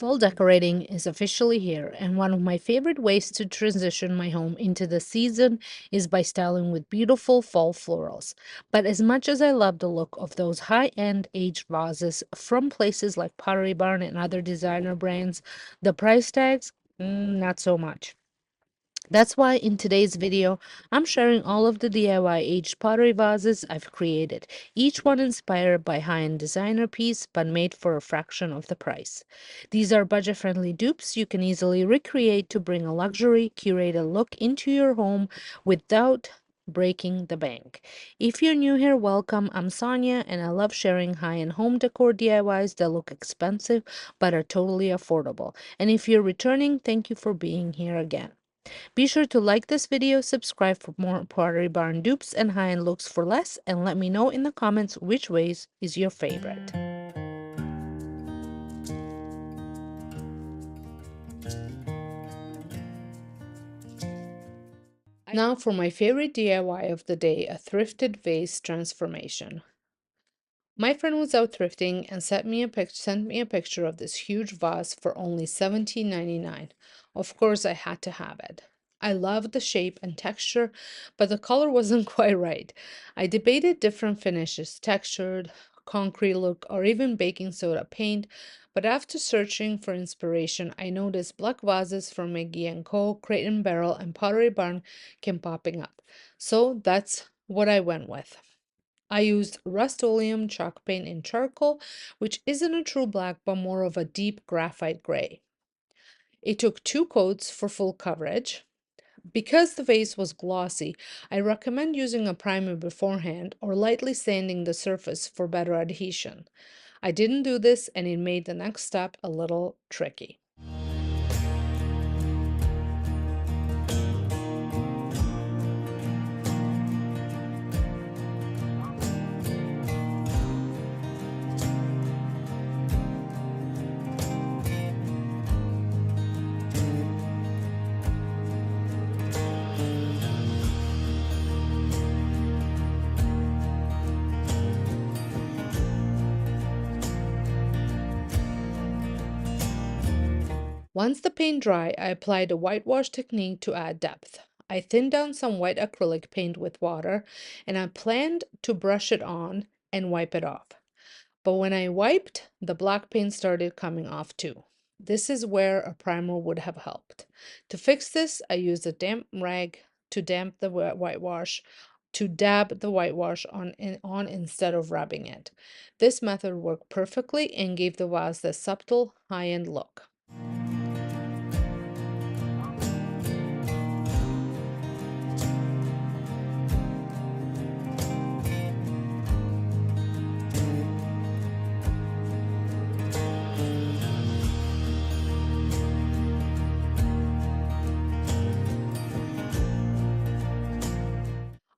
Fall decorating is officially here, and one of my favorite ways to transition my home into the season is by styling with beautiful fall florals. But as much as I love the look of those high-end aged vases from places like Pottery Barn and other designer brands, the price tags, not so much. That's why in today's video, I'm sharing all of the DIY aged pottery vases I've created, each one inspired by high-end designer piece but made for a fraction of the price. These are budget-friendly dupes you can easily recreate to bring a luxury, curated look into your home without breaking the bank. If you're new here, welcome. I'm Sonja and I love sharing high-end home decor DIYs that look expensive but are totally affordable. And if you're returning, thank you for being here again. Be sure to like this video, subscribe for more Pottery Barn dupes and high-end looks for less, and let me know in the comments which vase is your favorite. Now for my favorite DIY of the day, a thrifted vase transformation. My friend was out thrifting and sent me a picture of this huge vase for only $17.99. Of course, I had to have it. I loved the shape and texture, but the color wasn't quite right. I debated different finishes, textured, concrete look, or even baking soda paint, but after searching for inspiration, I noticed black vases from McGee & Co., Crate and Barrel, and Pottery Barn kept popping up. So that's what I went with. I used Rust-Oleum chalk paint in charcoal, which isn't a true black but more of a deep graphite gray. It took 2 coats for full coverage. Because the vase was glossy, I recommend using a primer beforehand or lightly sanding the surface for better adhesion. I didn't do this and it made the next step a little tricky. Once the paint dry, I applied a whitewash technique to add depth. I thinned down some white acrylic paint with water, and I planned to brush it on and wipe it off. But when I wiped, the black paint started coming off too. This is where a primer would have helped. To fix this, I used a damp rag to damp the whitewash, to dab the whitewash on instead of rubbing it. This method worked perfectly and gave the vase the subtle high-end look.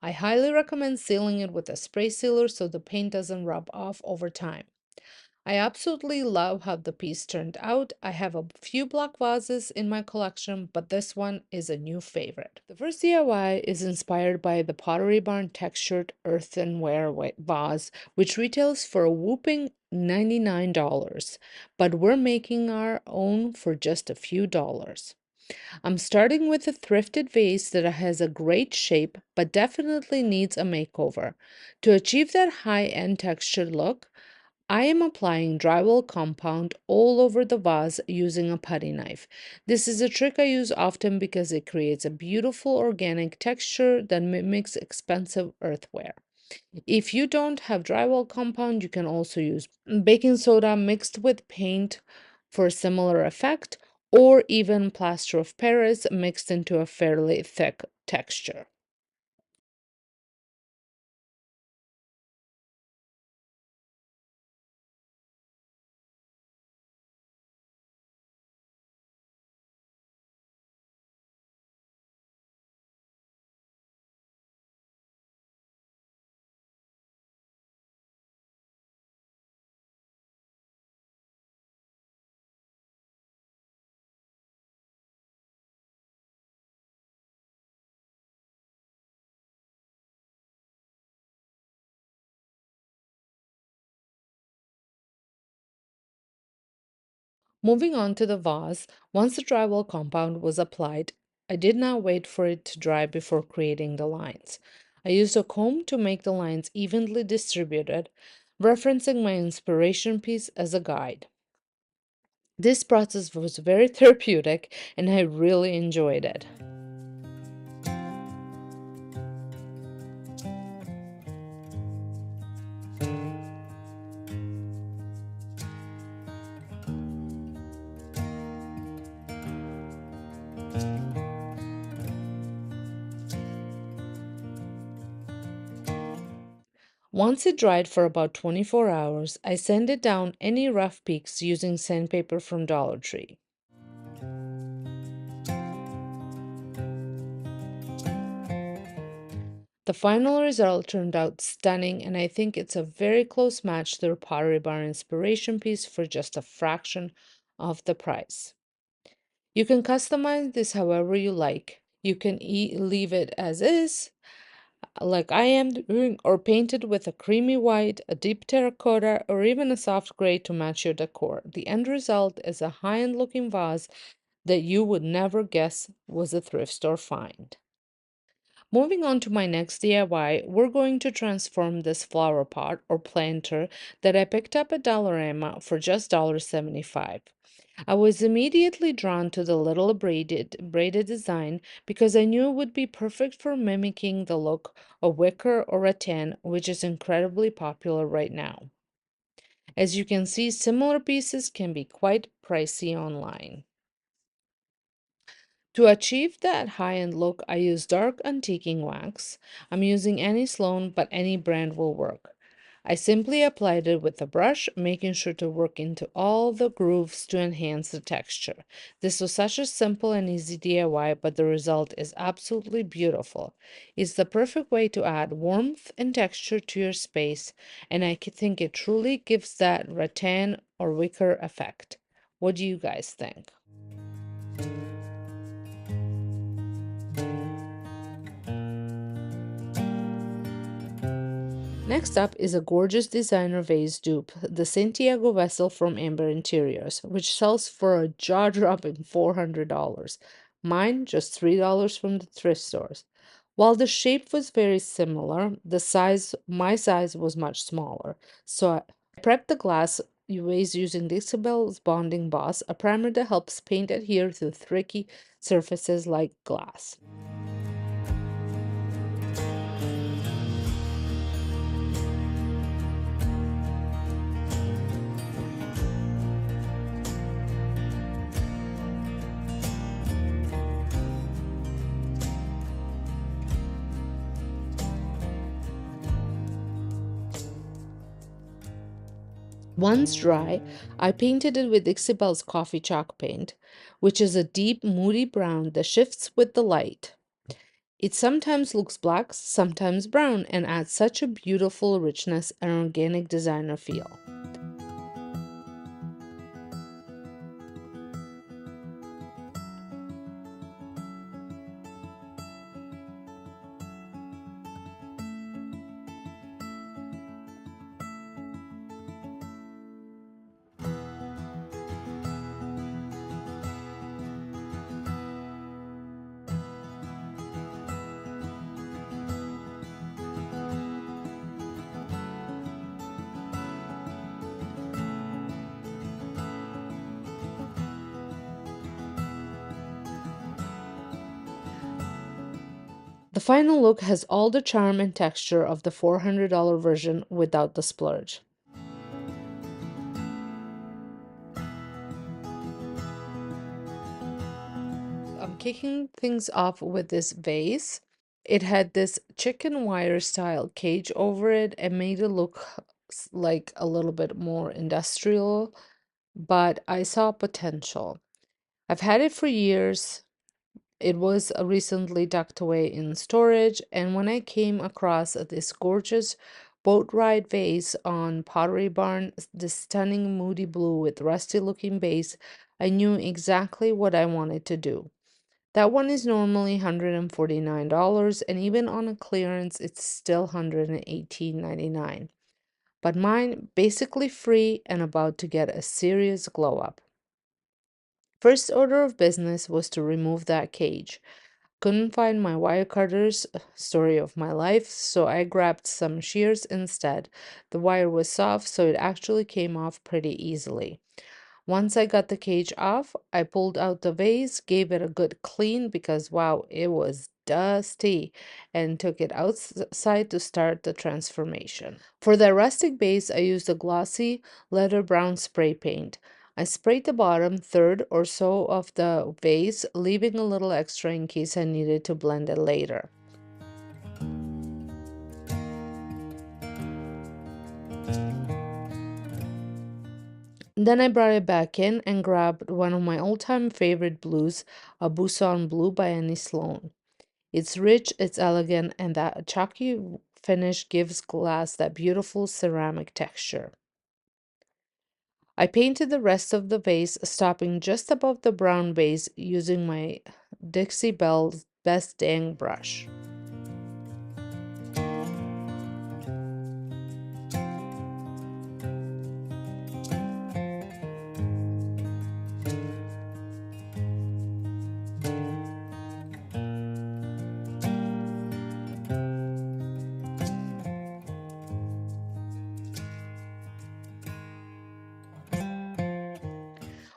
I highly recommend sealing it with a spray sealer so the paint doesn't rub off over time. I absolutely love how the piece turned out. I have a few black vases in my collection, but this one is a new favorite. The first DIY is inspired by the Pottery Barn textured earthenware vase, which retails for a whopping $99, but we're making our own for just a few dollars. I'm starting with a thrifted vase that has a great shape but definitely needs a makeover. To achieve that high-end textured look, I am applying drywall compound all over the vase using a putty knife. This is a trick I use often because it creates a beautiful organic texture that mimics expensive earthenware. If you don't have drywall compound, you can also use baking soda mixed with paint for a similar effect, or even plaster of Paris mixed into a fairly thick texture. Moving on to the vase, once the drywall compound was applied, I did not wait for it to dry before creating the lines. I used a comb to make the lines evenly distributed, referencing my inspiration piece as a guide. This process was very therapeutic and I really enjoyed it. Once it dried for about 24 hours, I sanded down any rough peaks using sandpaper from Dollar Tree. The final result turned out stunning, and I think it's a very close match to the Pottery Barn inspiration piece for just a fraction of the price. You can customize this however you like. You can leave it as is, like I am doing, or paint it with a creamy white, a deep terracotta, or even a soft gray to match your decor. The end result is a high-end looking vase that you would never guess was a thrift store find. Moving on to my next DIY, we're going to transform this flower pot or planter that I picked up at Dollarama for just $1.75. I was immediately drawn to the little braided design because I knew it would be perfect for mimicking the look of wicker or rattan, which is incredibly popular right now. As you can see, similar pieces can be quite pricey online. To achieve that high-end look, I use dark antiquing wax. I'm using any Sloan, but any brand will work. I simply applied it with a brush, making sure to work into all the grooves to enhance the texture. This was such a simple and easy DIY, but the result is absolutely beautiful. It's the perfect way to add warmth and texture to your space, and I think it truly gives that rattan or wicker effect. What do you guys think? Next up is a gorgeous designer vase dupe, the Santiago vessel from Amber Interiors, which sells for a jaw-dropping $400. Mine just $3 from the thrift stores. While the shape was very similar, my size was much smaller. So I prepped the glass vase using Dixabel's Bonding Boss, a primer that helps paint adhere to tricky surfaces like glass. Once dry, I painted it with Ixabel's coffee chalk paint, which is a deep, moody brown that shifts with the light. It sometimes looks black, sometimes brown, and adds such a beautiful richness and organic designer feel. The final look has all the charm and texture of the $400 version without the splurge. I'm kicking things off with this vase. It had this chicken wire style cage over it and made it look like a little bit more industrial, but I saw potential. I've had it for years. It was recently tucked away in storage, and when I came across this gorgeous boat ride vase on Pottery Barn, this stunning moody blue with rusty looking base, I knew exactly what I wanted to do. That one is normally $149, and even on a clearance, it's still $118.99. But mine basically free and about to get a serious glow up. First order of business was to remove that cage. Couldn't find my wire cutters, story of my life, so I grabbed some shears instead. The wire was soft, so it actually came off pretty easily. Once I got the cage off, I pulled out the vase, gave it a good clean because wow, it was dusty, and took it outside to start the transformation. For the rustic base, I used a glossy leather brown spray paint. I sprayed the bottom third or so of the vase, leaving a little extra in case I needed to blend it later. Then I brought it back in and grabbed one of my all-time favorite blues, a Busan blue by Annie Sloan. It's rich, it's elegant, and that chalky finish gives glass that beautiful ceramic texture. I painted the rest of the vase, stopping just above the brown base using my Dixie Belle's Best Dang brush.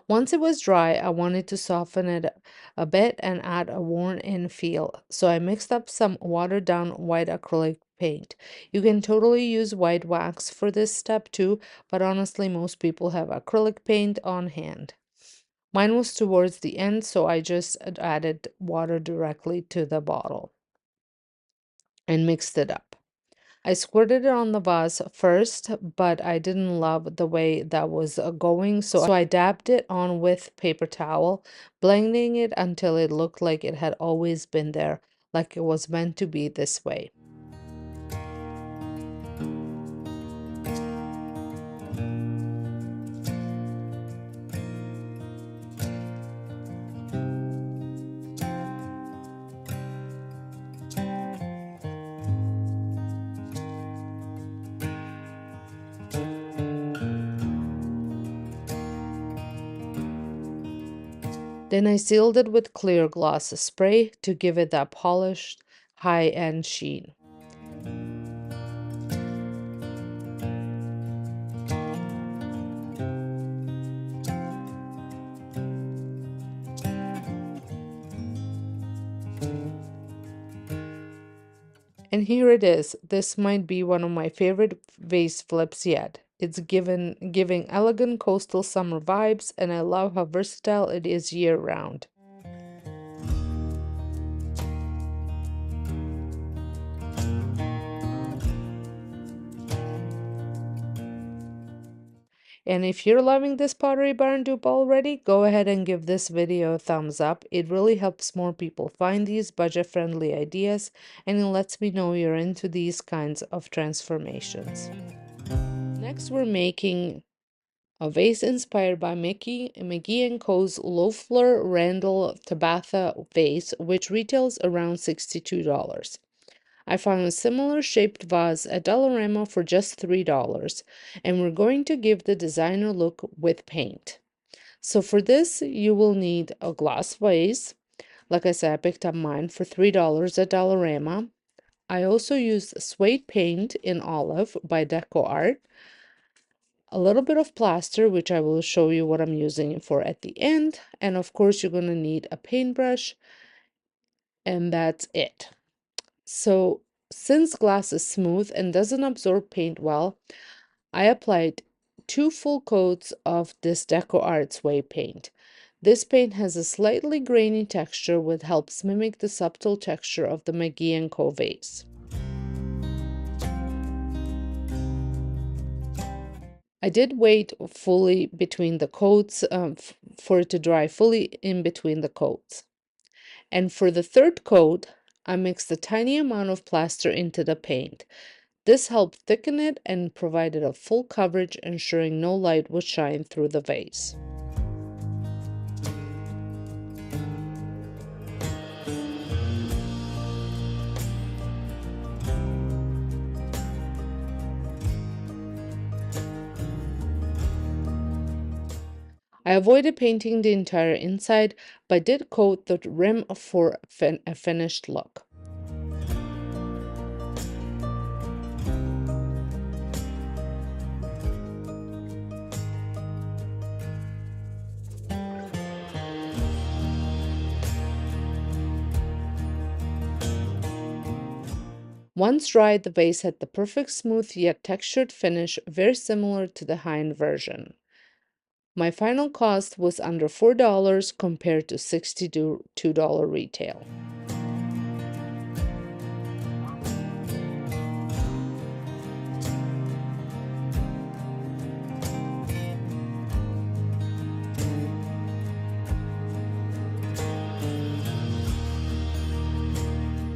Once it was dry, I wanted to soften it a bit and add a worn-in feel, so I mixed up some watered-down white acrylic paint. You can totally use white wax for this step too, but honestly, most people have acrylic paint on hand. Mine was towards the end, so I just added water directly to the bottle and mixed it up. I squirted it on the vase first, but I didn't love the way that was going, so I dabbed it on with paper towel, blending it until it looked like it had always been there, like it was meant to be this way. Then I sealed it with clear gloss spray to give it that polished, high-end sheen. And here it is. This might be one of my favorite vase flips yet. It's giving elegant coastal summer vibes, and I love how versatile it is year-round. And if you're loving this Pottery Barn dupe already, go ahead and give this video a thumbs up. It really helps more people find these budget-friendly ideas, and it lets me know you're into these kinds of transformations. Next, we're making a vase inspired by McGee & Co.'s Loeffler Randall Tabitha vase, which retails around $62. I found a similar shaped vase at Dollarama for just $3, and we're going to give the designer look with paint. So for this, you will need a glass vase. Like I said, I picked up mine for $3 at Dollarama. I also used suede paint in olive by Decor, a little bit of plaster, which I will show you what I'm using it for at the end, and of course you're going to need a paintbrush, and that's it. So since glass is smooth and doesn't absorb paint well, I applied 2 full coats of this Decor suede paint. This paint has a slightly grainy texture which helps mimic the subtle texture of the McGee & Co. vase. I did wait fully between the coats for it to dry fully in between the coats. And for the third coat, I mixed a tiny amount of plaster into the paint. This helped thicken it and provided a full coverage, ensuring no light would shine through the vase. I avoided painting the entire inside, but did coat the rim for a finished look. Once dried, the vase had the perfect smooth yet textured finish, very similar to the high-end version. My final cost was under $4 compared to $62 retail.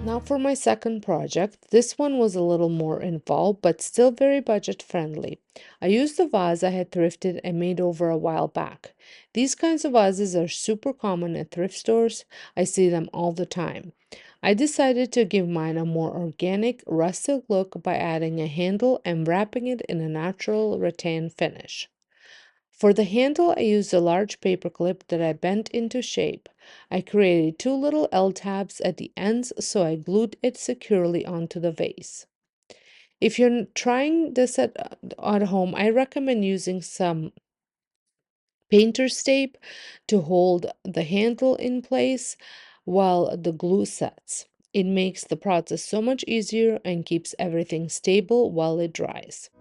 Now for my second project. This one was a little more involved, but still very budget friendly. I used a vase I had thrifted and made over a while back. These kinds of vases are super common at thrift stores. I see them all the time. I decided to give mine a more organic, rustic look by adding a handle and wrapping it in a natural rattan finish. For the handle, I used a large paper clip that I bent into shape. I created two little L tabs at the ends, so I glued it securely onto the vase. If you're trying this at home, I recommend using some painter's tape to hold the handle in place while the glue sets. It makes the process so much easier and keeps everything stable while it dries.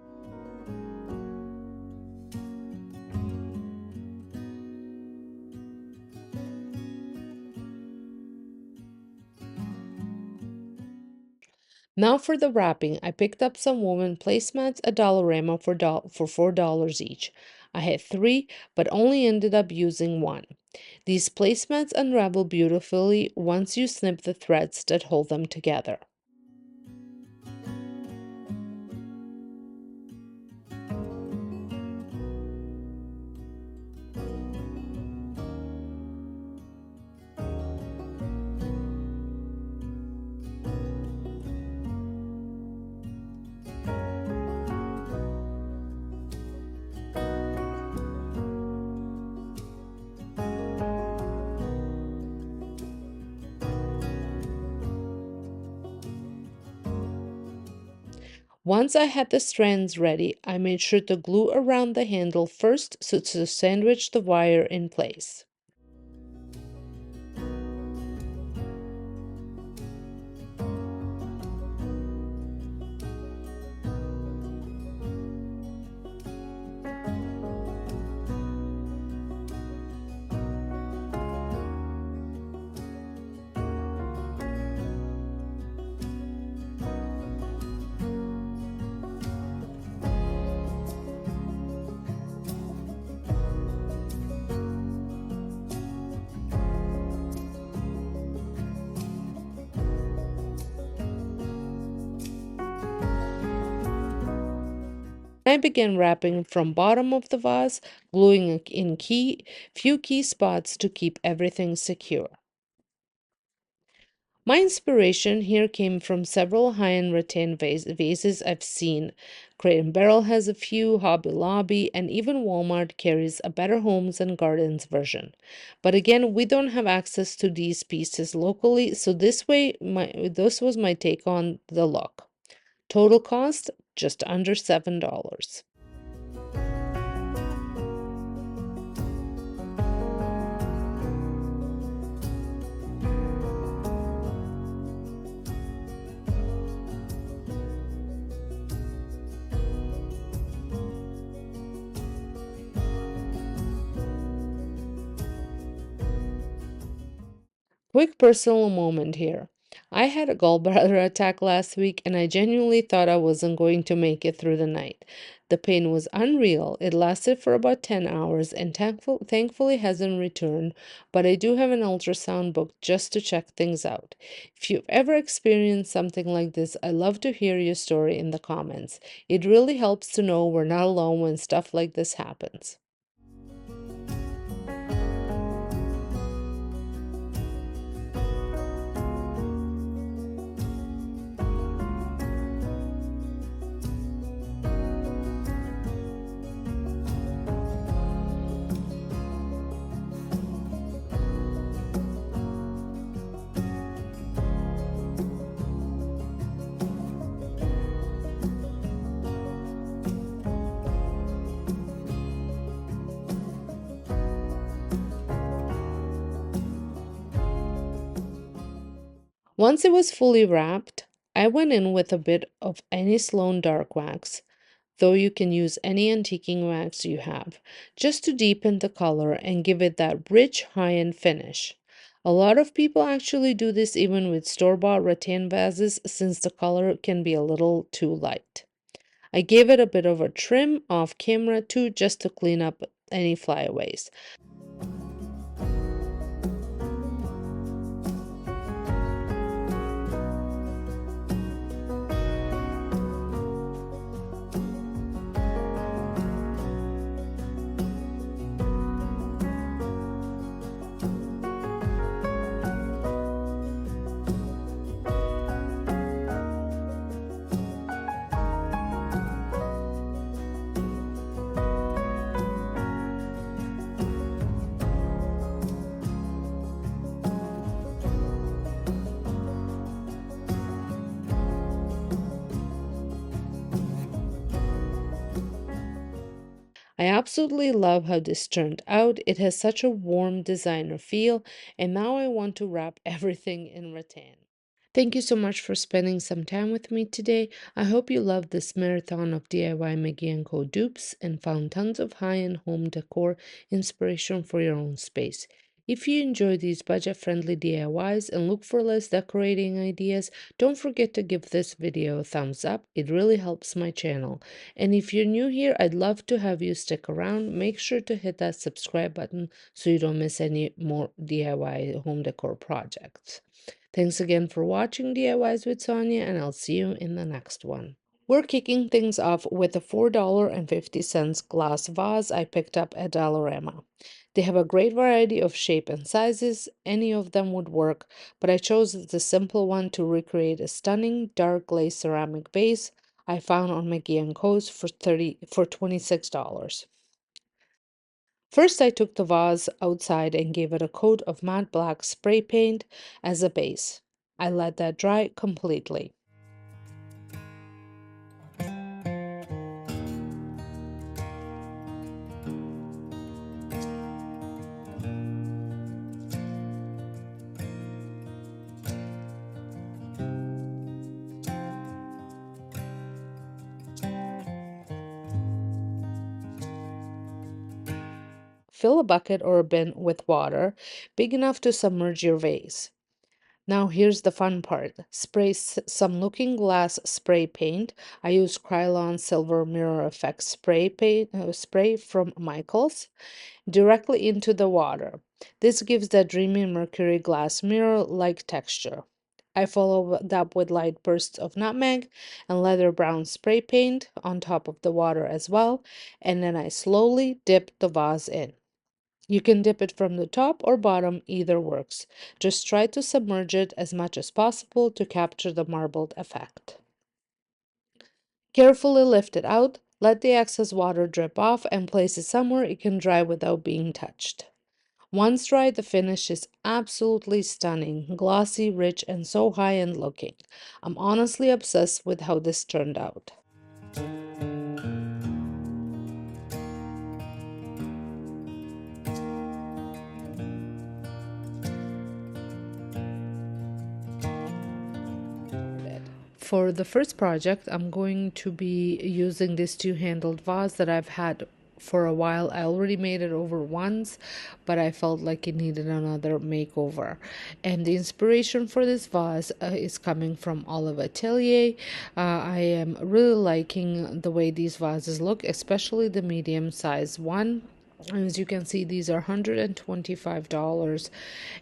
Now for the wrapping, I picked up some woven placemats at Dollarama for $4 each. I had three, but only ended up using one. These placemats unravel beautifully once you snip the threads that hold them together. Once I had the strands ready, I made sure to glue around the handle first so to sandwich the wire in place. I began wrapping from bottom of the vase, gluing in few key spots to keep everything secure. My inspiration here came from several high-end rattan vases I've seen. Crate & Barrel has a few, Hobby Lobby, and even Walmart carries a Better Homes and Gardens version. But again, we don't have access to these pieces locally, so this was my take on the look. Total cost, just under $7. Quick personal moment here. I had a gallbladder attack last week and I genuinely thought I wasn't going to make it through the night. The pain was unreal. It lasted for about 10 hours and thankfully hasn't returned, but I do have an ultrasound booked just to check things out. If you've ever experienced something like this, I love to hear your story in the comments. It really helps to know we're not alone when stuff like this happens. Once it was fully wrapped, I went in with a bit of any Sloan dark wax, though you can use any antiquing wax you have, just to deepen the color and give it that rich high-end finish. A lot of people actually do this even with store-bought rattan vases since the color can be a little too light. I gave it a bit of a trim off camera too, just to clean up any flyaways. I absolutely love how this turned out. It has such a warm designer feel, and now I want to wrap everything in rattan. Thank you so much for spending some time with me today. I hope you loved this marathon of DIY Maggie & Co. dupes and found tons of high-end home decor inspiration for your own space. If you enjoy these budget-friendly DIYs and look for less decorating ideas, don't forget to give this video a thumbs up. It really helps my channel. And if you're new here, I'd love to have you stick around. Make sure to hit that subscribe button so you don't miss any more DIY home decor projects. Thanks again for watching DIYs with Sonja, and I'll see you in the next one. We're kicking things off with a $4.50 glass vase I picked up at Dollarama. They have a great variety of shape and sizes. Any of them would work, but I chose the simple one to recreate a stunning dark glaze ceramic vase I found on Maggie & Co.'s for $26. First, I took the vase outside and gave it a coat of matte black spray paint as a base. I let that dry completely. Fill a bucket or a bin with water big enough to submerge your vase. Now here's the fun part. Spray some looking glass spray paint. I use Krylon Silver Mirror Effect spray from Michaels directly into the water. This gives that dreamy Mercury glass mirror-like texture. I follow that with light bursts of nutmeg and leather brown spray paint on top of the water as well, and then I slowly dip the vase in. You can dip it from the top or bottom, either works. Just try to submerge it as much as possible to capture the marbled effect. Carefully lift it out, let the excess water drip off, and place it somewhere it can dry without being touched. Once dry, the finish is absolutely stunning, glossy, rich, and so high-end looking. I'm honestly obsessed with how this turned out. For the first project, I'm going to be using this two-handled vase that I've had for a while. I already made it over once, but I felt like it needed another makeover. And the inspiration for this vase is coming from all of Ateliers. I am really liking the way these vases look, especially the medium size one. As you can see, these are $125,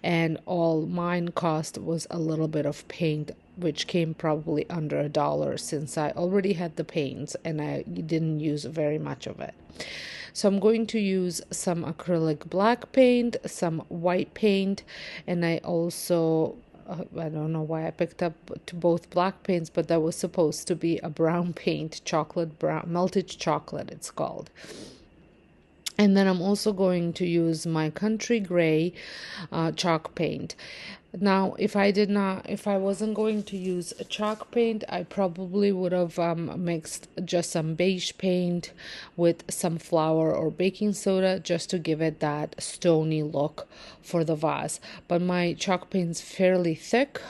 and all mine cost was a little bit of paint, which came probably under $1 since I already had the paints and I didn't use very much of it. So I'm going to use some acrylic black paint, some white paint, and I also I don't know why I picked up both black paints, but that was supposed to be a brown paint, chocolate brown, melted chocolate it's called. And then I'm also going to use my country gray chalk paint. Now, if I wasn't going to use a chalk paint, I probably would have mixed just some beige paint with some flour or baking soda just to give it that stony look for the vase. But my chalk paint's fairly thick,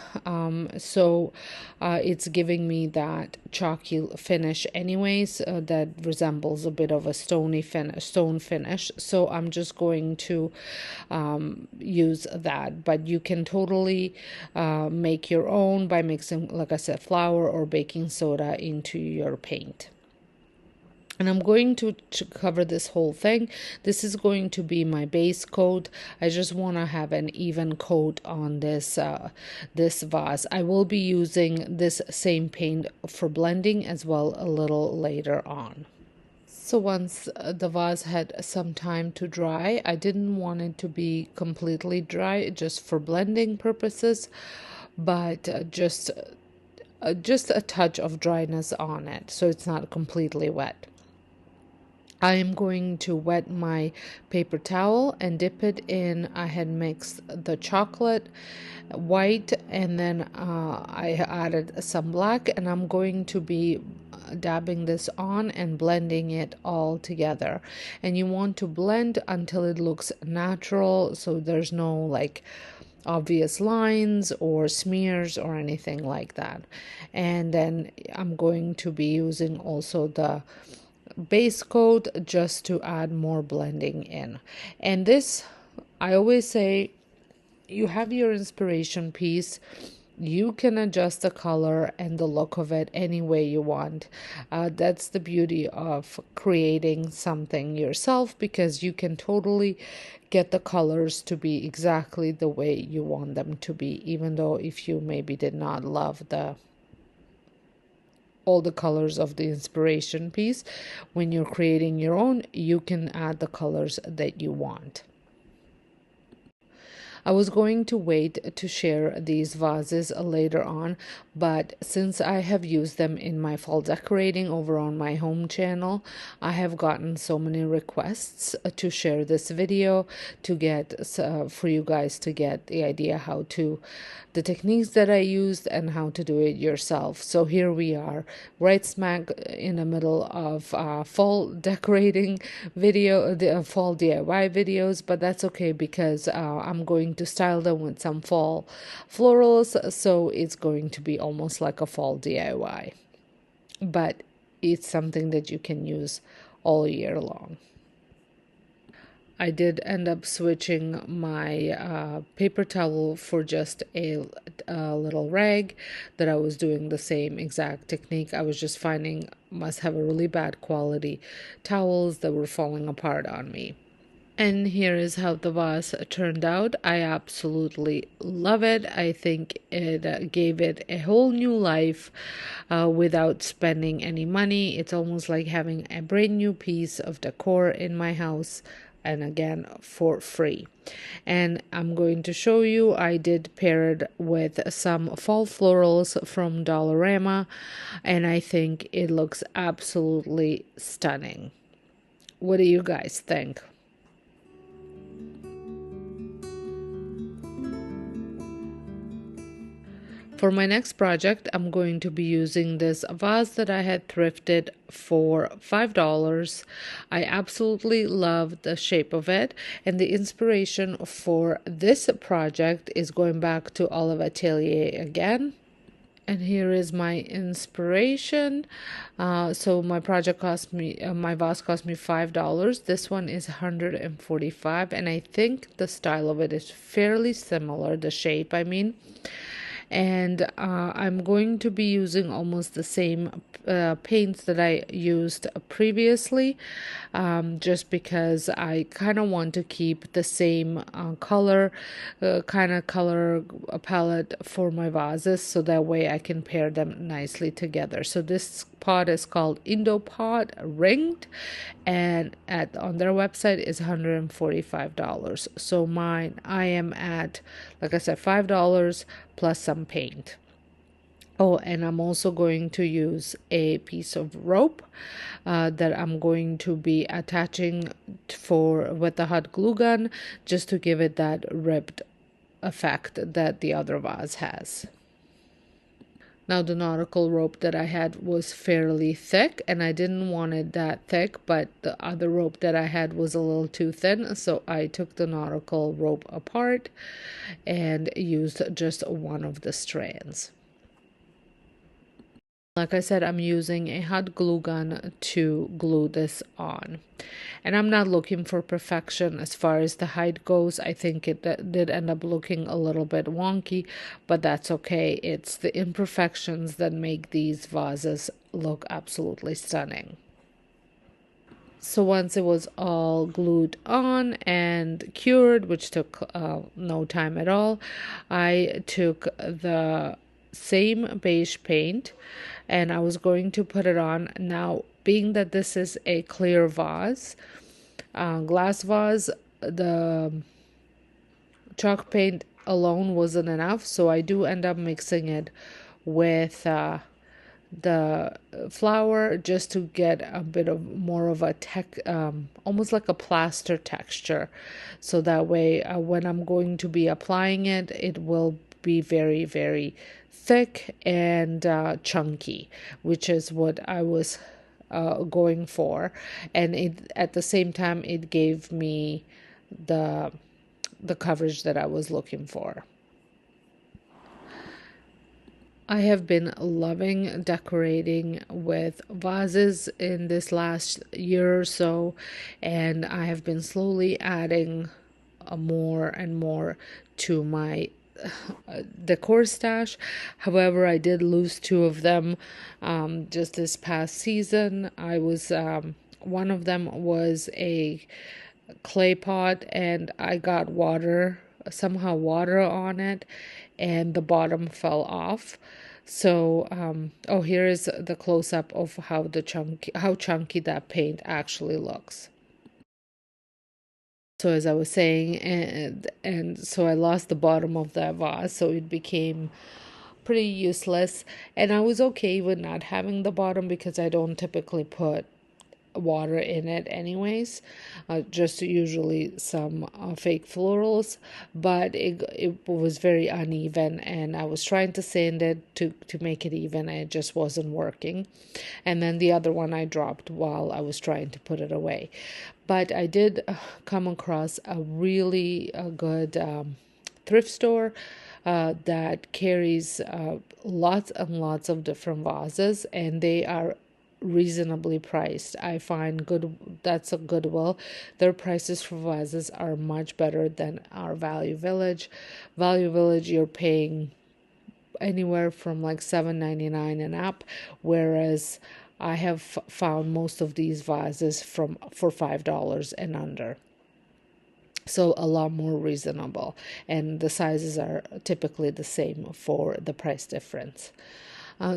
so it's giving me that chalky finish anyways, that resembles a bit of a stone finish. So I'm just going to use that. But you can totally make your own by mixing, like I said, flour or baking soda into your paint. And I'm going to cover this whole thing. This is going to be my base coat. I just want to have an even coat on this vase. I will be using this same paint for blending as well a little later on. So once the vase had some time to dry, I didn't want it to be completely dry just for blending purposes, but just a touch of dryness on it so it's not completely wet. I am going to wet my paper towel and dip it in. I had mixed the chocolate white and then I added some black, and I'm going to be dabbing this on and blending it all together. And you want to blend until it looks natural, so there's no like obvious lines or smears or anything like that. And then I'm going to be using also the base coat just to add more blending in. And this, I always say, you have your inspiration piece, you can adjust the color and the look of it any way you want. That's the beauty of creating something yourself, because you can totally get the colors to be exactly the way you want them to be, even though if you maybe did not love all the colors of the inspiration piece, when you're creating your own, you can add the colors that you want. I was going to wait to share these vases later on, but since I have used them in my fall decorating over on my home channel, I have gotten so many requests to share this video to get for you guys to get the idea how to the techniques that I used and how to do it yourself. So here we are, right smack in the middle of fall decorating video, the fall DIY videos, but that's okay because I'm going to style them with some fall florals, so it's going to be almost like a fall DIY, but it's something that you can use all year long. I did end up switching my paper towel for just a little rag that I was doing the same exact technique. I was just finding must have a really bad quality towels that were falling apart on me. And here is how the vase turned out. I absolutely love it. I think it gave it a whole new life without spending any money. It's almost like having a brand new piece of decor in my house, and again for free. And I'm going to show you, I did pair it with some fall florals from Dollarama, and I think it looks absolutely stunning. What do you guys think? For my next project, I'm going to be using this vase that I had thrifted for $5. I absolutely love the shape of it, and the inspiration for this project is going back to Olive Atelier again. And here is my inspiration. So my project cost me, my vase cost me $5. This one is $145, and I think the style of it is fairly similar, the shape, I mean. And I'm going to be using almost the same paints that I used previously, just because I kind of want to keep the same color palette for my vases, so that way I can pair them nicely together. So this pot is called Indo Pot Ringed, and on their website is $145. So mine, I am at, like I said, $5 plus some paint. Oh, and I'm also going to use a piece of rope that I'm going to be attaching with the hot glue gun, just to give it that ribbed effect that the other vase has. Now, the nautical rope that I had was fairly thick, and I didn't want it that thick, but the other rope that I had was a little too thin, so I took the nautical rope apart and used just one of the strands. Like I said, I'm using a hot glue gun to glue this on. And I'm not looking for perfection as far as the height goes. I think it did end up looking a little bit wonky, but that's okay. It's the imperfections that make these vases look absolutely stunning. So once it was all glued on and cured, which took no time at all, I took the same beige paint and I was going to put it on. Now, being that this is a clear vase, glass vase, the chalk paint alone wasn't enough, so I do end up mixing it with the flour just to get a bit of more of a almost like a plaster texture, so that way when I'm going to be applying it, it will be very, very thick and chunky, which is what I was going for. And it, at the same time, it gave me the coverage that I was looking for. I have been loving decorating with vases in this last year or so, and I have been slowly adding more and more to my decor stash. However, I did lose two of them just this past season. One of them was a clay pot, and I got somehow water on it, and the bottom fell off. So, oh, here is the close up of how chunky that paint actually looks. So as I was saying, and so I lost the bottom of that vase, so it became pretty useless. And I was okay with not having the bottom because I don't typically put water in it anyways, just usually some fake florals, but it was very uneven, and I was trying to sand it to make it even, and it just wasn't working. And then the other one I dropped while I was trying to put it away. But I did come across a really good thrift store that carries lots and lots of different vases, and they are reasonably priced. I find that's a Goodwill. Their prices for vases are much better than our Value Village. Value Village, you're paying anywhere from like $7.99 and up, whereas I have found most of these vases for $5 and under. So a lot more reasonable, and the sizes are typically the same for the price difference.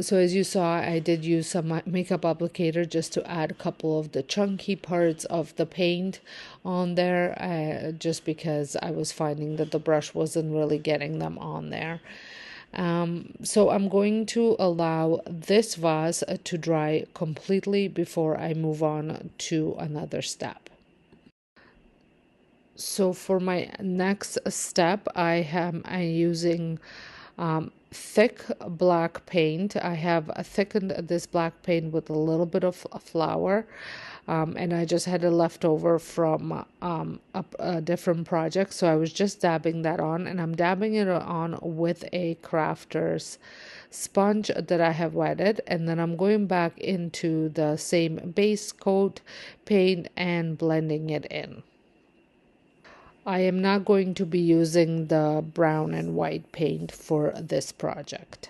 So as you saw, I did use some makeup applicator just to add a couple of the chunky parts of the paint on there, just because I was finding that the brush wasn't really getting them on there. So I'm going to allow this vase to dry completely before I move on to another step. So for my next step, I'm using thick black paint. I have thickened this black paint with a little bit of flour, and I just had it left over from a different project, so I was just dabbing that on, and I'm dabbing it on with a crafter's sponge that I have wetted, and then I'm going back into the same base coat paint and blending it in. I am not going to be using the brown and white paint for this project.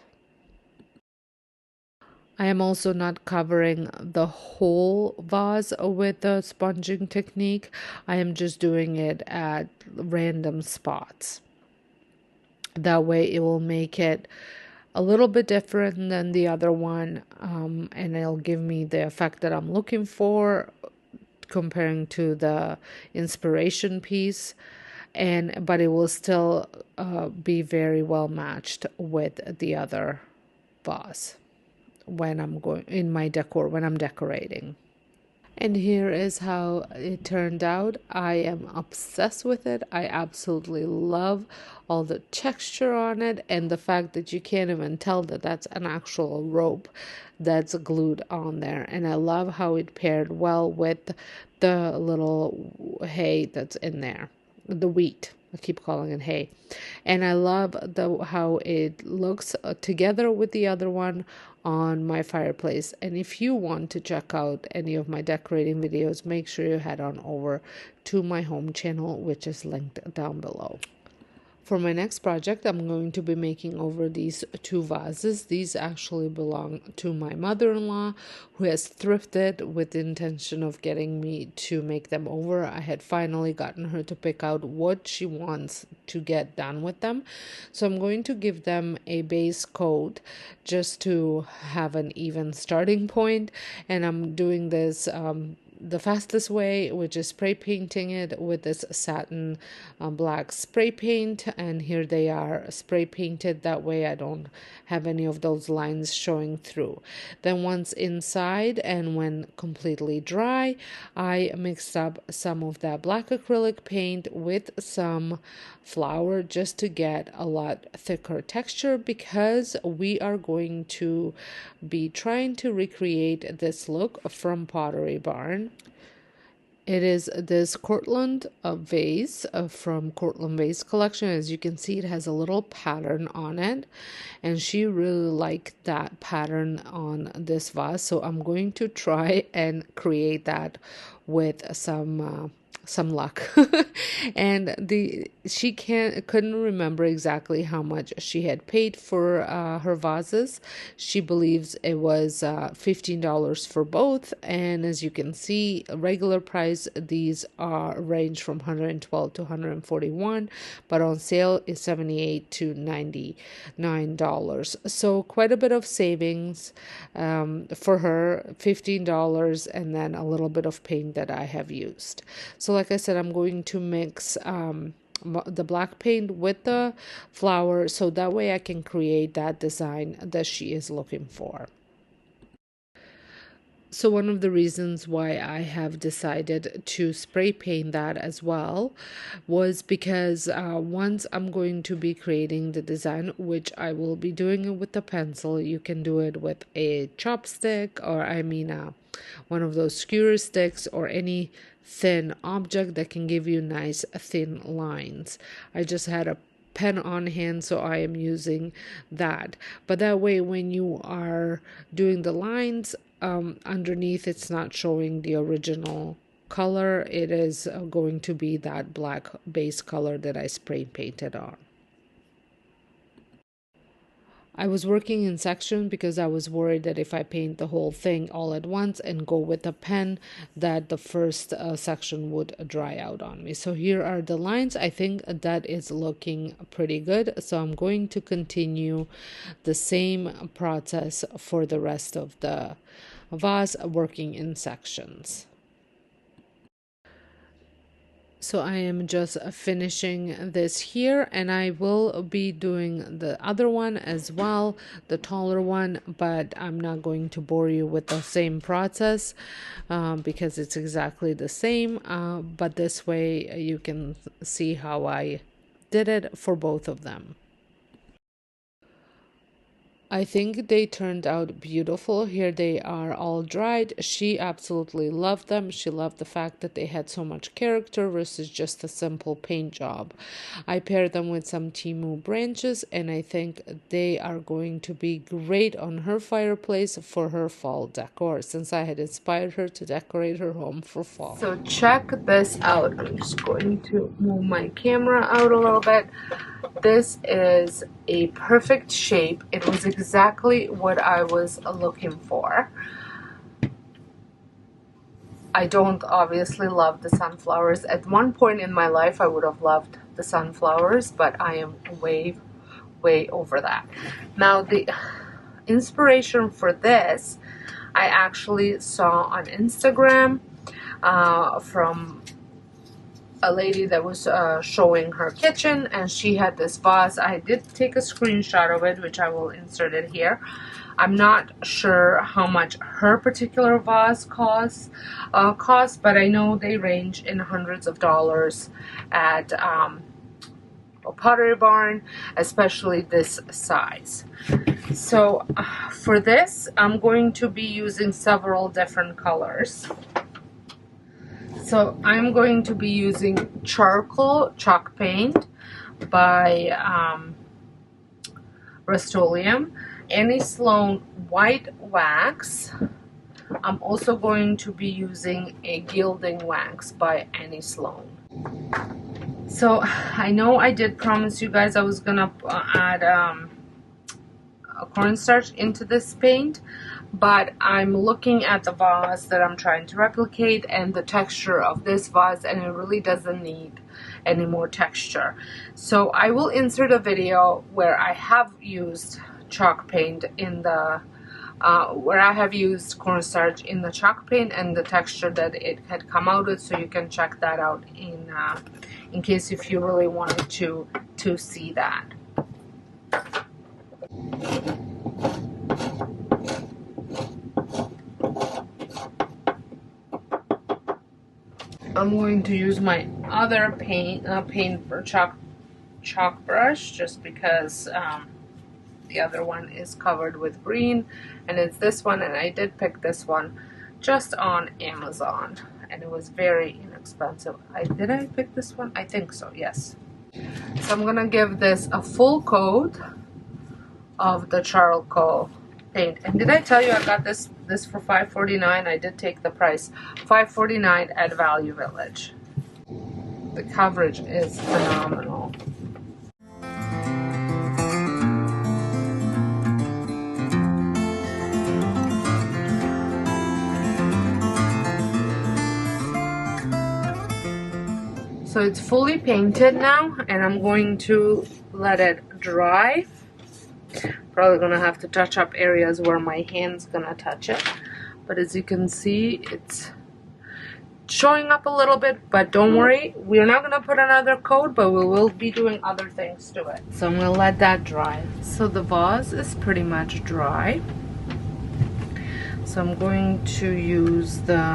I am also not covering the whole vase with the sponging technique. I am just doing it at random spots. That way it will make it a little bit different than the other one, and it'll give me the effect that I'm looking for comparing to the inspiration piece, but it will still be very well matched with the other vase when I'm decorating. And here is how it turned out. I am obsessed with it. I absolutely love all the texture on it and the fact that you can't even tell that that's an actual rope that's glued on there. And I love how it paired well with the little hay that's in there, the wheat. I keep calling it hay. And I love how it looks together with the other one on my fireplace. And if you want to check out any of my decorating videos, make sure you head on over to my home channel, which is linked down below. For my next project, I'm going to be making over these two vases. These actually belong to my mother-in-law, who has thrifted with the intention of getting me to make them over. I had finally gotten her to pick out what she wants to get done with them. So I'm going to give them a base coat just to have an even starting point. And I'm doing this the fastest way, which is spray painting it with this satin black spray paint. And here they are spray painted. That way I don't have any of those lines showing through. Then once inside and when completely dry, I mixed up some of that black acrylic paint with some flour just to get a lot thicker texture, because we are going to be trying to recreate this look from Pottery Barn. It is this Cortland vase from Cortland Vase Collection. As you can see, it has a little pattern on it, and she really liked that pattern on this vase. So I'm going to try and create that with some luck. And she couldn't remember exactly how much she had paid for her vases. She believes it was $15 for both, and as you can see, regular price these are range from $112 to $141, but on sale is $78 to $99. So quite a bit of savings for her, $15, and then a little bit of paint that I have used. So like I said, I'm going to mix the black paint with the flower, so that way I can create that design that she is looking for. So one of the reasons why I have decided to spray paint that as well was because once I'm going to be creating the design, which I will be doing it with a pencil. You can do it with a chopstick, or one of those skewer sticks, or any thin object that can give you nice thin lines. I just had a pen on hand, so I am using that. But that way, when you are doing the lines underneath, it's not showing the original color. It is going to be that black base color that I spray painted on. I was working in sections because I was worried that if I paint the whole thing all at once and go with a pen, that the first section would dry out on me. So here are the lines. I think that is looking pretty good. So I'm going to continue the same process for the rest of the vase, working in sections. So I am just finishing this here, and I will be doing the other one as well, the taller one, but I'm not going to bore you with the same process because it's exactly the same, but this way you can see how I did it for both of them. I think they turned out beautiful. Here they are all dried. She absolutely loved them. She loved the fact that they had so much character versus just a simple paint job. I paired them with some Timu branches, and I think they are going to be great on her fireplace for her fall decor, since I had inspired her to decorate her home for fall. So check this out. I'm just going to move my camera out a little bit. This is a perfect shape. It was exactly what I was looking for. I don't obviously love the sunflowers. At one point in my life, I would have loved the sunflowers, but I am way over that. Now, the inspiration for this, I actually saw on Instagram from a lady that was showing her kitchen, and she had this vase. I did take a screenshot of it, which I will insert it here. I'm not sure how much her particular vase costs, but I know they range in hundreds of dollars at Pottery Barn, especially this size. So for this, I'm going to be using several different colors. So I'm going to be using charcoal chalk paint by Rust-Oleum, Annie Sloan white wax. I'm also going to be using a gilding wax by Annie Sloan. So I know I did promise you guys I was gonna add a cornstarch into this paint, but I'm looking at the vase that I'm trying to replicate and the texture of this vase, and it really doesn't need any more texture. So I will insert a video where I have used chalk paint in the where I have used cornstarch in the chalk paint and the texture that it had come out with, so you can check that out in case if you really wanted to see that. I'm going to use my other paint for chalk brush, just because the other one is covered with green, and it's this one, and I did pick this one just on Amazon, and it was very inexpensive. Did I pick this one? I think so, yes. So I'm gonna give this a full coat of the charcoal paint. And did I tell you I got this for $5.49? I did take the price, $5.49 at Value Village. The coverage is phenomenal. So it's fully painted now, and I'm going to let it dry. Probably gonna have to touch up areas where my hand's gonna touch it, but as you can see, it's showing up a little bit, but don't worry, we're not gonna put another coat, but we will be doing other things to it. So I'm gonna let that dry. So the vase is pretty much dry, so I'm going to use the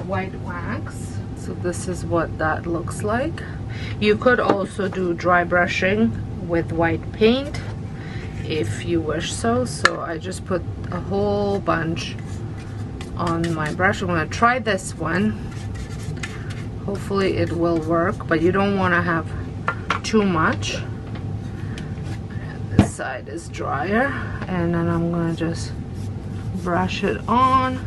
white wax. So this is what that looks like. You could also do dry brushing with white paint if you wish so. So I just put a whole bunch on my brush. I'm going to try this one. Hopefully it will work, but you don't want to have too much. And this side is drier, and then I'm going to just brush it on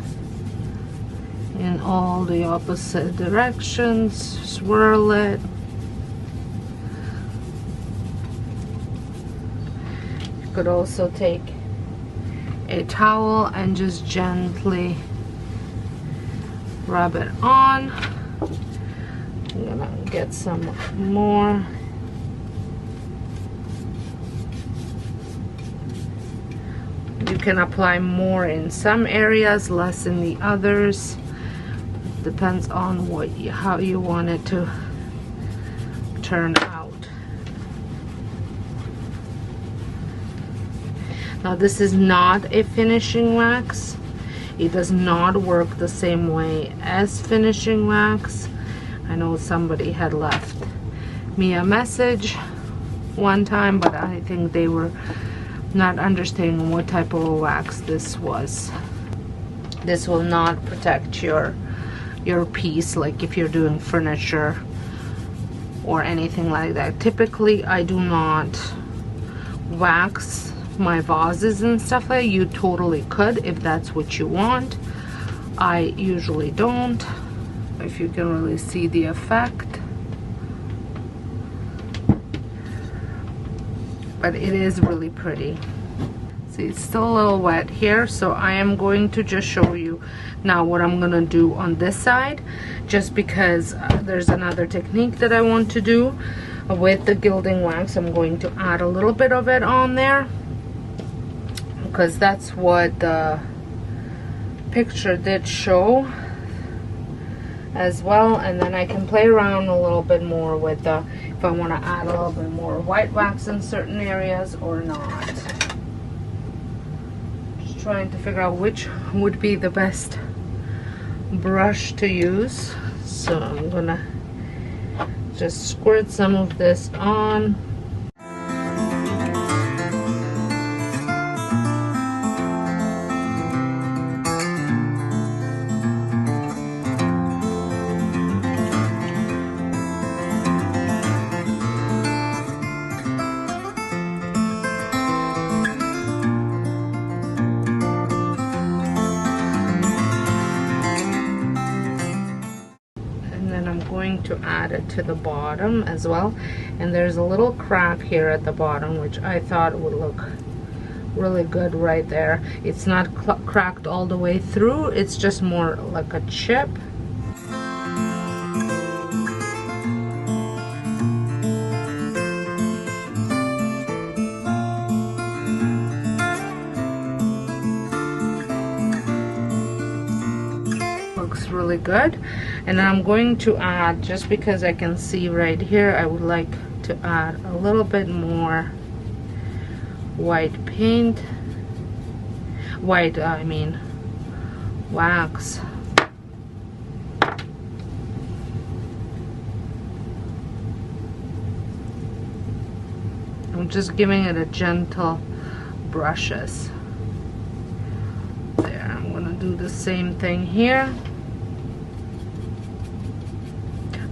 in all the opposite directions, swirl it. You could also take a towel and just gently rub it on. I'm gonna get some more. You can apply more in some areas, less in the others. Depends on how you want it to turn out. Now this is not a finishing wax. It does not work the same way as finishing wax. I know somebody had left me a message one time, but I think they were not understanding what type of wax this was. This will not protect your piece, like if you're doing furniture or anything like that. Typically I do not wax my vases and stuff like that. You totally could if that's what you want. I usually don't. If you can really see the effect, but it is really pretty. See, it's still a little wet here, so I am going to just show you now what I'm gonna do on this side, just because there's another technique that I want to do with the gilding wax. I'm going to add a little bit of it on there because that's what the picture did show. as well, and then I can play around a little bit more with if I want to add a little bit more white wax in certain areas or not. Just trying to figure out which would be the best brush to use. So I'm gonna just squirt some of this on. To add it to the bottom as well, and there's a little crack here at the bottom which I thought would look really good right there. It's not cracked all the way through, it's just more like a chip. Looks really good. And then I'm going to add, just because I can see right here, I would like to add a little bit more white paint. I mean wax. I'm just giving it a gentle brushes. There, I'm gonna do the same thing here.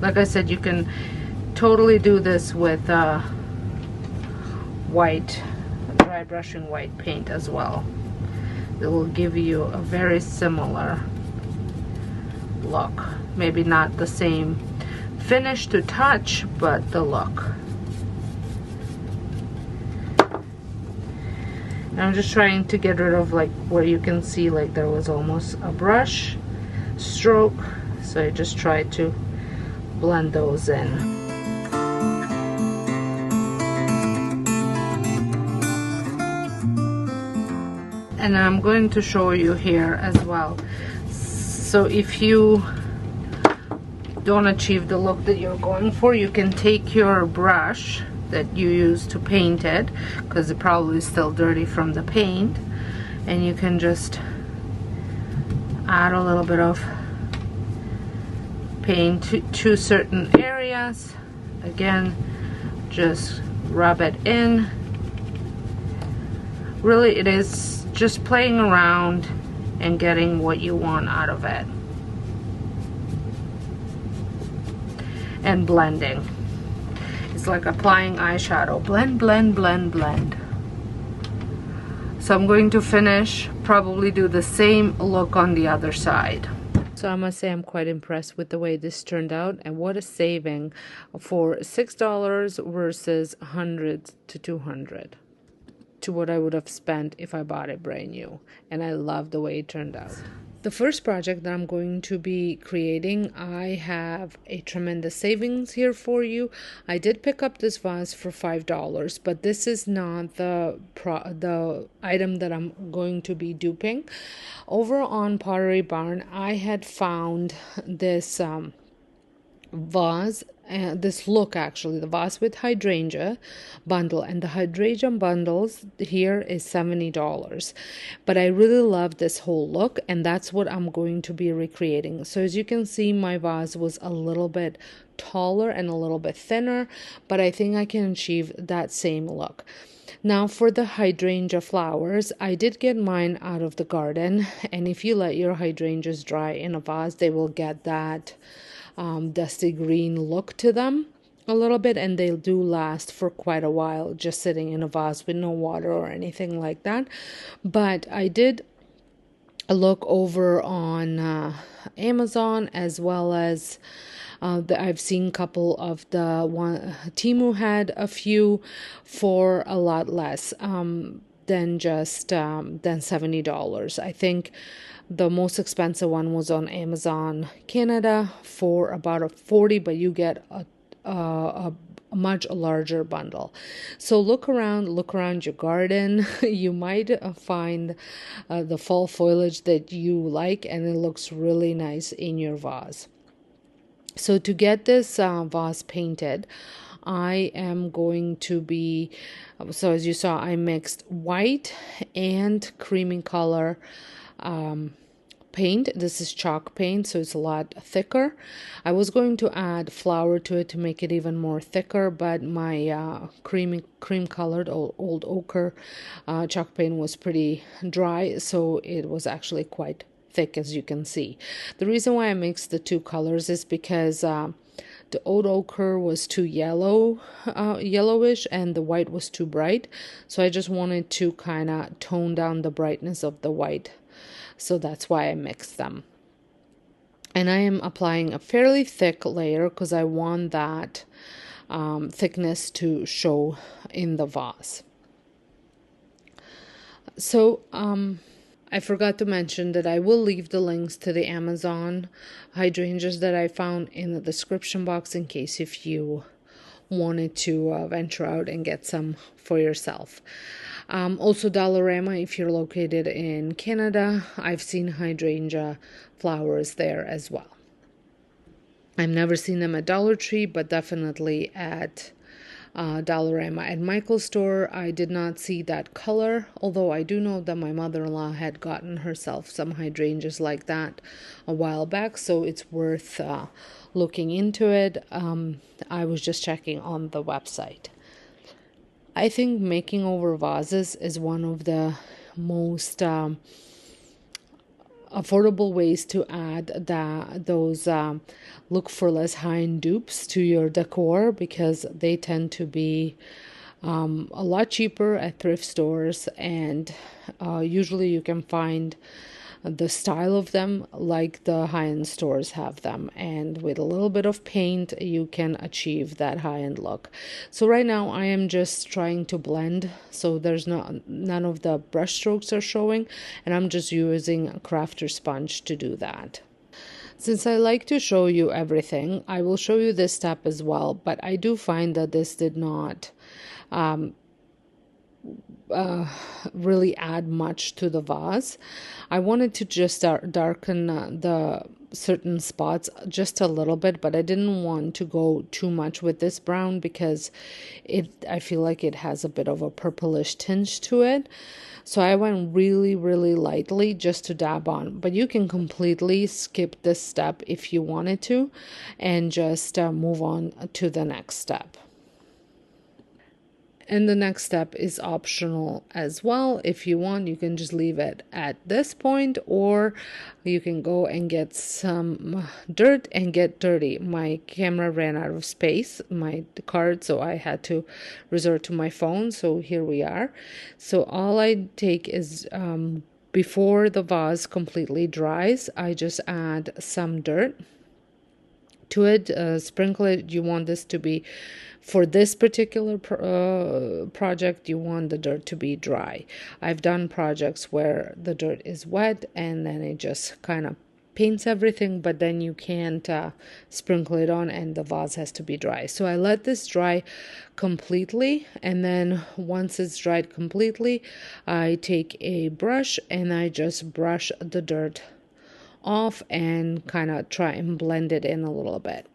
Like I said, you can totally do this with white, dry brushing white paint as well. It will give you a very similar look. Maybe not the same finish to touch, but the look. And I'm just trying to get rid of like where you can see like there was almost a brush stroke. So I just tried to blend those in. And I'm going to show you here as well. So if you don't achieve the look that you're going for, you can take your brush that you use to paint it, because it probably is still dirty from the paint, and you can just add a little bit of paint to certain areas. Again, just rub it in. Really, it is just playing around and getting what you want out of it, and blending. It's like applying eyeshadow. Blend, blend, blend, blend. So I'm going to finish, probably do the same look on the other side. So I must say I'm quite impressed with the way this turned out, and what a saving for $6 versus 100 to 200 to what I would have spent if I bought it brand new. And I love the way it turned out. The first project that I'm going to be creating, I have a tremendous savings here for you. I did pick up this vase for $5, but this is not the item that I'm going to be duping. Over on Pottery Barn, I had found this vase, this look actually, the vase with hydrangea bundle, and the hydrangea bundles here is $70, but I really love this whole look, and that's what I'm going to be recreating. So as you can see, my vase was a little bit taller and a little bit thinner, but I think I can achieve that same look. Now for the hydrangea flowers, I did get mine out of the garden, and if you let your hydrangeas dry in a vase, they will get that dusty green look to them a little bit, and they do last for quite a while just sitting in a vase with no water or anything like that. But I did look over on Amazon, as well as I've seen a couple of the one Temu had a few for a lot less than just than $70. I think the most expensive one was on Amazon Canada for about $40, but you get a much larger bundle. So look around your garden. You might find the fall foliage that you like, and it looks really nice in your vase. So to get this vase painted, I am going to be, so as you saw, I mixed white and creamy color paint. This is chalk paint, so it's a lot thicker. I was going to add flour to it to make it even more thicker, but my cream colored old ochre chalk paint was pretty dry, so it was actually quite thick, as you can see. The reason why I mixed the two colors is because the old ochre was too yellowish, and the white was too bright. So I just wanted to kind of tone down the brightness of the white. So that's why I mixed them. And I am applying a fairly thick layer because I want that thickness to show in the vase. So I forgot to mention that I will leave the links to the Amazon hydrangeas that I found in the description box in case if you wanted to venture out and get some for yourself. Also, Dollarama, if you're located in Canada, I've seen hydrangea flowers there as well. I've never seen them at Dollar Tree, but definitely at Dollarama. At Michael's store, I did not see that color, although I do know that my mother-in-law had gotten herself some hydrangeas like that a while back, so it's worth looking into it. I was just checking on the website. I think making over vases is one of the most affordable ways to add those look for less high-end dupes to your decor, because they tend to be a lot cheaper at thrift stores, and usually you can find the style of them like the high-end stores have them, and with a little bit of paint you can achieve that high-end look. So right now I am just trying to blend, so there's none of the brush strokes are showing, and I'm just using a crafter sponge to do that. Since I like to show you everything, I will show you this step as well, but I do find that this did not really add much to the vase. I wanted to just darken the certain spots just a little bit, but I didn't want to go too much with this brown because I feel like it has a bit of a purplish tinge to it. So I went really, really lightly just to dab on, but you can completely skip this step if you wanted to and just move on to the next step. And the next step is optional as well. If you want, you can just leave it at this point, or you can go and get some dirt and get dirty. My camera ran out of space, my card, so I had to resort to my phone. So here we are. So all I take is before the vase completely dries, I just add some dirt to it, sprinkle it. You want this to be, for this particular project, you want the dirt to be dry. I've done projects where the dirt is wet and then it just kind of paints everything, but then you can't sprinkle it on and the vase has to be dry. So I let this dry completely, and then once it's dried completely, I take a brush and I just brush the dirt off and kind of try and blend it in a little bit.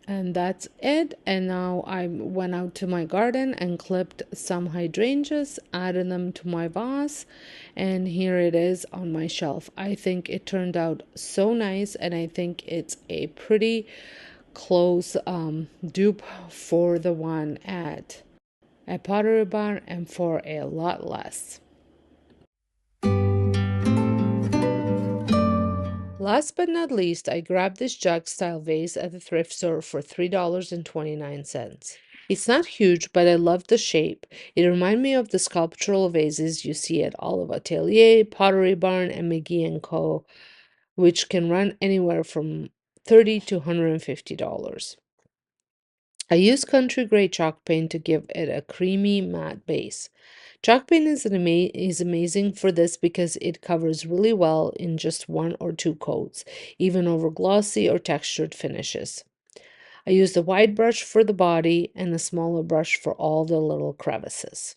And that's it. And now I went out to my garden and clipped some hydrangeas, added them to my vase, and here it is on my shelf. I think it turned out so nice, and I think it's a pretty close dupe for the one at Pottery Barn, and for a lot less. Last but not least, I grabbed this jug-style vase at the thrift store for $3.29. It's not huge, but I love the shape. It reminds me of the sculptural vases you see at all of Ateliers, Pottery Barn, and McGee & Co., which can run anywhere from $30 to $150. I use country gray chalk paint to give it a creamy matte base. Chalk paint is amazing for this because it covers really well in just one or two coats, even over glossy or textured finishes. I used a wide brush for the body and a smaller brush for all the little crevices.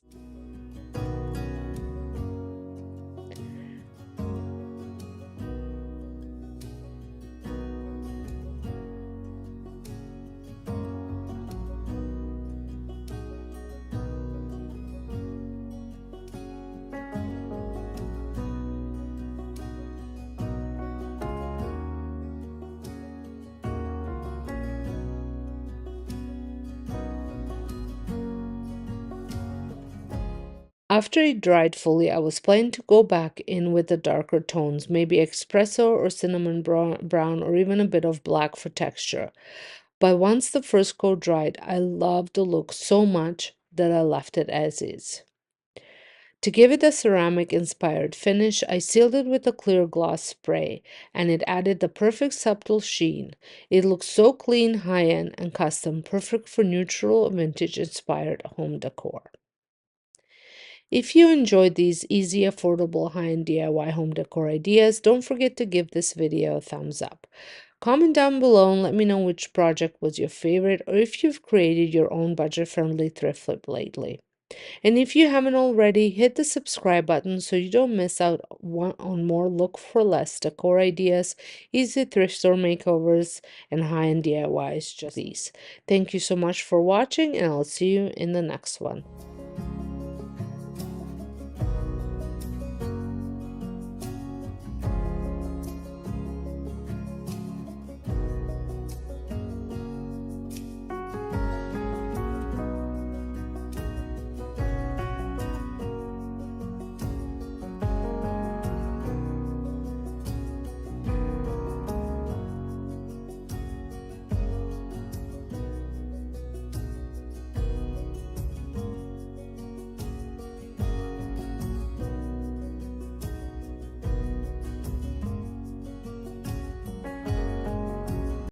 After it dried fully, I was planning to go back in with the darker tones, maybe espresso or cinnamon brown or even a bit of black for texture. But once the first coat dried, I loved the look so much that I left it as is. To give it a ceramic inspired finish, I sealed it with a clear gloss spray, and it added the perfect subtle sheen. It looks so clean, high end, and custom, perfect for neutral, vintage inspired home decor. If you enjoyed these easy, affordable, high-end DIY home decor ideas, don't forget to give this video a thumbs up. Comment down below and let me know which project was your favorite or if you've created your own budget-friendly thrift flip lately. And if you haven't already, hit the subscribe button so you don't miss out on more look for less decor ideas, easy thrift store makeovers, and high-end DIYs just these. Thank you so much for watching, and I'll see you in the next one.